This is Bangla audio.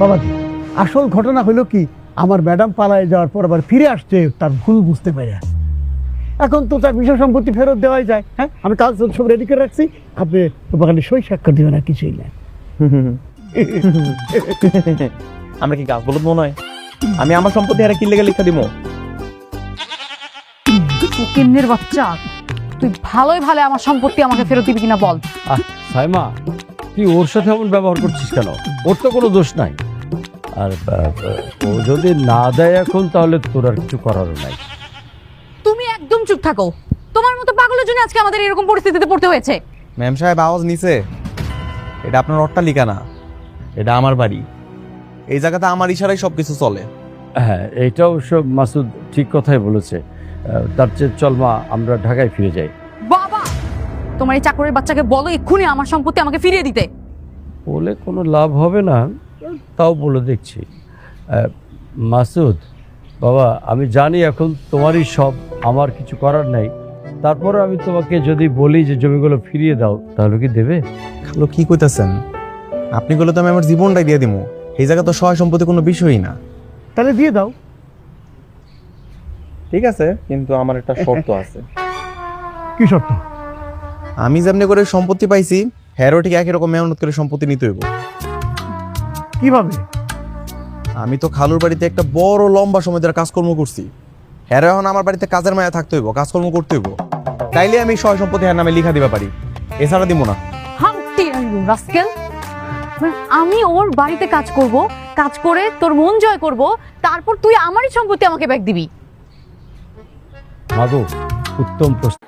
বাবাজি আসল ঘটনা হলো কি, আমার ম্যাডাম পালায় যাওয়ার পর আবার ফিরে আসছে তার ভুল বুঝতে পারে। এখন তো তার বিষয় সম্পত্তি ফেরত দেওয়াই যায়। হ্যাঁ, আমি কাজ সব রেডি করে রাখছি, আপনি ওখানে সই স্বাক্ষর দিবেন, আর কিছুই না। আমরা কি গাছ বলদ মনে হয়? আমি আমার সম্পত্তি হারে কি লেগে লিখা দিব? কিন্নের বাচ্চা, তুই ভালোই ভালো আমার সম্পত্তি আমাকে ফেরত দিবি কিনা বল। সাইমা, তুই ওর সাথে এমন ব্যবহার করছিস কেন? ওর তো কোনো দোষ নাই। আর ও যদি না দেয় এখন, তাহলে তোর আর কিছু করারও নাই। তুমি একদম চুপ থাকো। তোমার মতো পাগলের জন্য আজকে আমাদের এরকম পরিস্থিতিতে পড়তে হয়েছে। ম্যাম সাহেব আওয়াজ নিছে, এটা আপনার অট্টালিকা না, এটা আমার বাড়ি। এই জায়গাতে আমার ইশারায় সবকিছু চলে। হ্যাঁ, এইটা অবশ্য মাসুদ ঠিক কথাই বলেছে। তার চেয়ে চল মা, আমরা ঢাকায় ফিরে যাই। বাবা, তোমার এই চাকরের বাচ্চাকে বলো এক্ষুনি আমার সম্পত্তি আমাকে ফিরিয়ে দিতে। বলে কোনো লাভ হবে না, তাও বলে দেখছি। মাসুদ বাবা, আমি জানি এখন তোমারই সব, আমার কিছু করার নাই। তারপরে আমি তোমাকে যদি বলি যে জমিগুলো ফিরিয়ে দাও, তাহলে কি দেবে? খালো কি কইতাছেন? আপনি বলে তো আমি আমার জীবনটাই দিয়ে দিব। এই জায়গা তো সহায় সম্পত্তি কোনো বিষয়ই না। তাহলে দিয়ে দাও। ঠিক আছে, কিন্তু আমার একটা শর্ত আছে। কি শর্ত? আমি যেমনি করে সম্পত্তি পাইছি, হ্যারো ঠিক একই রকম মেহনত করে সম্পত্তি নিতে হইব। কিভাবে? আমি তো খালুর বাড়িতে একটা বড় লম্বা সময় ধরে কাজকর্ম করছি। হ্যারো এখন আমার বাড়িতে কাজের মায়া থাকতে হইব, কাজকর্ম করতে হইব। তাইলে আমি সহায় সম্পত্তি হ্যার নামে লিখা দিবা পারি, এছাড়া দিব না। হামটি রাস্কেল, আমি ওর বাড়িতে কাজ করব, কাজ করে তোর মন জয় করব, তারপর তুই আমারই সম্পত্তি আমাকে ব্যাক দিবি। মাগো, উত্তম প্রশ্ন।